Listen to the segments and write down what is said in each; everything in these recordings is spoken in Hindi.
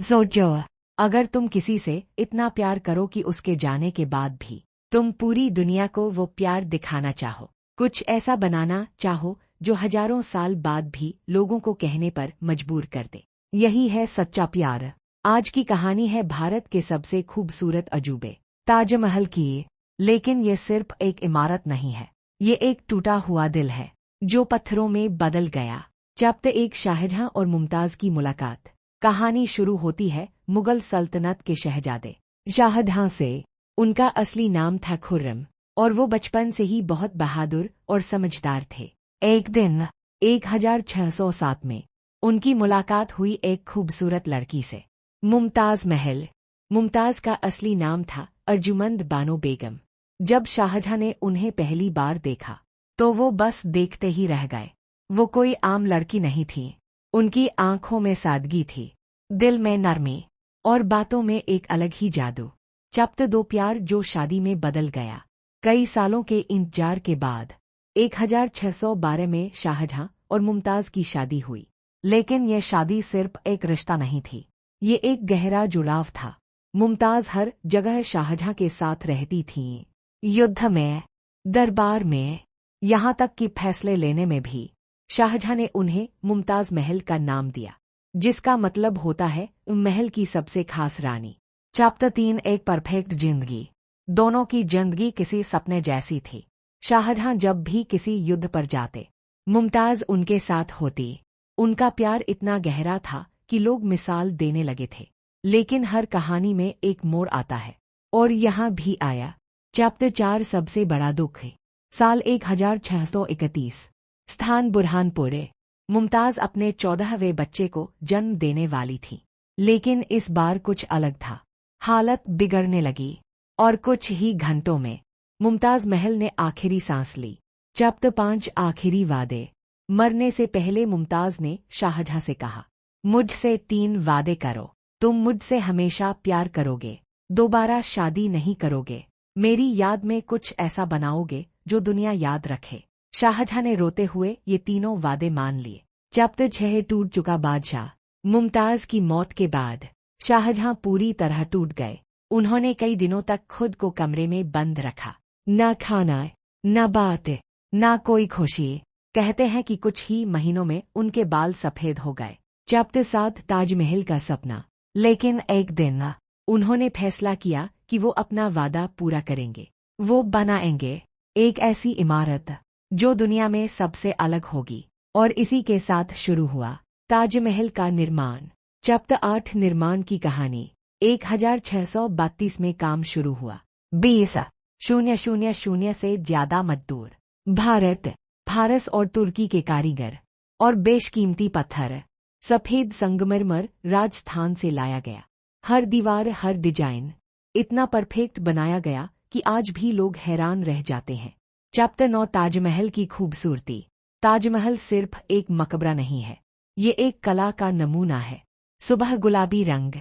सोचो, अगर तुम किसी से इतना प्यार करो कि उसके जाने के बाद भी तुम पूरी दुनिया को वो प्यार दिखाना चाहो, कुछ ऐसा बनाना चाहो जो हजारों साल बाद भी लोगों को कहने पर मजबूर कर दे। यही है सच्चा प्यार। आज की कहानी है भारत के सबसे खूबसूरत अजूबे ताजमहल की। लेकिन ये सिर्फ एक इमारत नहीं है, ये एक टूटा हुआ दिल है जो पत्थरों में बदल गया। जब एक शाहजहां और मुमताज की मुलाकात। कहानी शुरू होती है मुगल सल्तनत के शहजादे शाहजहां से। उनका असली नाम था खुर्रम और वो बचपन से ही बहुत बहादुर और समझदार थे। एक दिन 1607 में उनकी मुलाकात हुई एक खूबसूरत लड़की से, मुमताज महल। मुमताज का असली नाम था अर्जुमंद बानो बेगम। जब शाहजहां ने उन्हें पहली बार देखा तो वो बस देखते ही रह गए। वो कोई आम लड़की नहीं थी। उनकी आंखों में सादगी थी, दिल में नरमी और बातों में एक अलग ही जादू। चप्त दो प्यार जो शादी में बदल गया। कई सालों के इंतजार के बाद 1612 में शाहजहां और मुमताज की शादी हुई। लेकिन यह शादी सिर्फ एक रिश्ता नहीं थी, ये एक गहरा जुड़ाव था। मुमताज हर जगह शाहजहां के साथ रहती थीं, युद्ध में, दरबार में, यहाँ तक कि फैसले लेने में भी। शाहजहां ने उन्हें मुमताज महल का नाम दिया, जिसका मतलब होता है महल की सबसे खास रानी। चैप्टर 3 एक परफेक्ट जिंदगी। दोनों की जिंदगी किसी सपने जैसी थी। शाहजहां जब भी किसी युद्ध पर जाते, मुमताज उनके साथ होती। उनका प्यार इतना गहरा था कि लोग मिसाल देने लगे थे। लेकिन हर कहानी में एक मोड़ आता है, और यहाँ भी आया। चैप्टर 4 सबसे बड़ा दुख है। साल 1631। स्थान बुरहानपुर। मुमताज अपने 14वें बच्चे को जन्म देने वाली थी। लेकिन इस बार कुछ अलग था। हालत बिगड़ने लगी और कुछ ही घंटों में मुमताज महल ने आखिरी सांस ली। चैप्टर 5 आखिरी वादे। मरने से पहले मुमताज ने शाहजहां से कहा, मुझसे 3 वादे करो। तुम मुझसे हमेशा प्यार करोगे, दोबारा शादी नहीं करोगे, मेरी याद में कुछ ऐसा बनाओगे जो दुनिया याद रखे। शाहजहां ने रोते हुए ये तीनों वादे मान लिए। चैप्टर 6 टूट चुका बादशाह। मुमताज की मौत के बाद शाहजहां पूरी तरह टूट गए। उन्होंने कई दिनों तक खुद को कमरे में बंद रखा। न खाना, न बात, न कोई खुशी। कहते हैं कि कुछ ही महीनों में उनके बाल सफेद हो गए। चैप्टर 7 ताजमहल का सपना। लेकिन एक दिन उन्होंने फैसला किया कि वो अपना वादा पूरा करेंगे। वो बनाएंगे एक ऐसी इमारत जो दुनिया में सबसे अलग होगी। और इसी के साथ शुरू हुआ ताजमहल का निर्माण। चैप्टर 8 निर्माण की कहानी। 1632 में काम शुरू हुआ। 20,000 से ज्यादा मजदूर, भारत, फारस और तुर्की के कारीगर, और बेशकीमती पत्थर, सफेद संगमरमर राजस्थान से लाया गया। हर दीवार, हर डिजाइन इतना परफेक्ट बनाया गया कि आज भी लोग हैरान रह जाते हैं। चैप्टर 9 ताजमहल की खूबसूरती। ताजमहल सिर्फ एक मकबरा नहीं है, ये एक कला का नमूना है। सुबह गुलाबी रंग,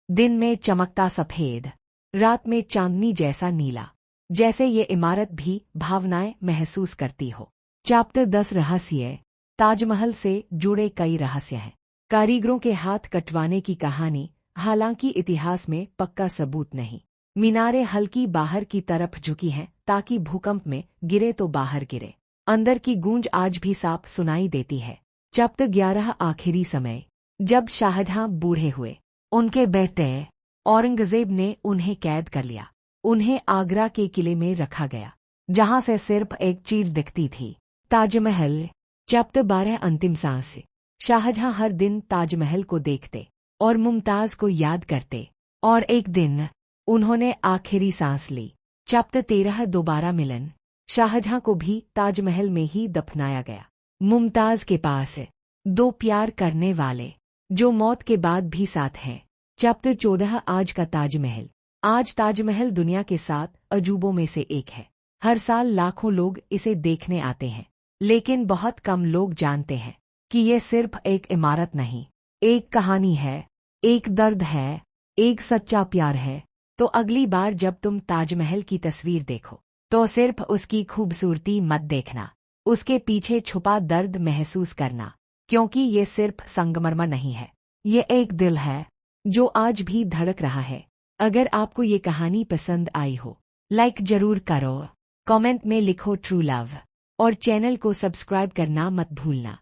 दिन में चमकता सफेद, रात में चांदनी जैसा नीला, जैसे ये इमारत भी भावनाएं महसूस करती हो। चैप्टर 10 रहस्य। ताजमहल से जुड़े कई रहस्य हैं। कारीगरों के हाथ कटवाने की कहानी, हालांकि इतिहास में पक्का सबूत नहीं। मीनारें हल्की बाहर की तरफ झुकी हैं ताकि भूकंप में गिरे तो बाहर गिरे। अंदर की गूंज आज भी साफ सुनाई देती है। चैप्टर 11 आखिरी समय। जब शाहजहां बूढ़े हुए, उनके बेटे औरंगजेब ने उन्हें कैद कर लिया। उन्हें आगरा के किले में रखा गया, जहां से सिर्फ एक चीज दिखती थी, ताजमहल। चैप्टर 12 अंतिम सांस। शाहजहां हर दिन ताजमहल को देखते और मुमताज को याद करते, और एक दिन उन्होंने आखिरी सांस ली। चैप्टर 13 दोबारा मिलन। शाहजहां को भी ताजमहल में ही दफनाया गया। मुमताज के पास 2 प्यार करने वाले जो मौत के बाद भी साथ हैं। चैप्टर 14 आज का ताजमहल। आज ताजमहल दुनिया के 7 अजूबों में से एक है। हर साल लाखों लोग इसे देखने आते हैं, लेकिन बहुत कम लोग जानते हैं कि ये सिर्फ एक इमारत नहीं, एक कहानी है, एक दर्द है, एक सच्चा प्यार है। तो अगली बार जब तुम ताजमहल की तस्वीर देखो, तो सिर्फ उसकी खूबसूरती मत देखना, उसके पीछे छुपा दर्द महसूस करना, क्योंकि ये सिर्फ संगमरमर नहीं है, ये एक दिल है। जो आज भी धड़क रहा है। अगर आपको ये कहानी पसंद आई हो, लाइक जरूर करो, कमेंट में लिखो ट्रू लव और चैनल को सब्सक्राइब करना मत भूलना।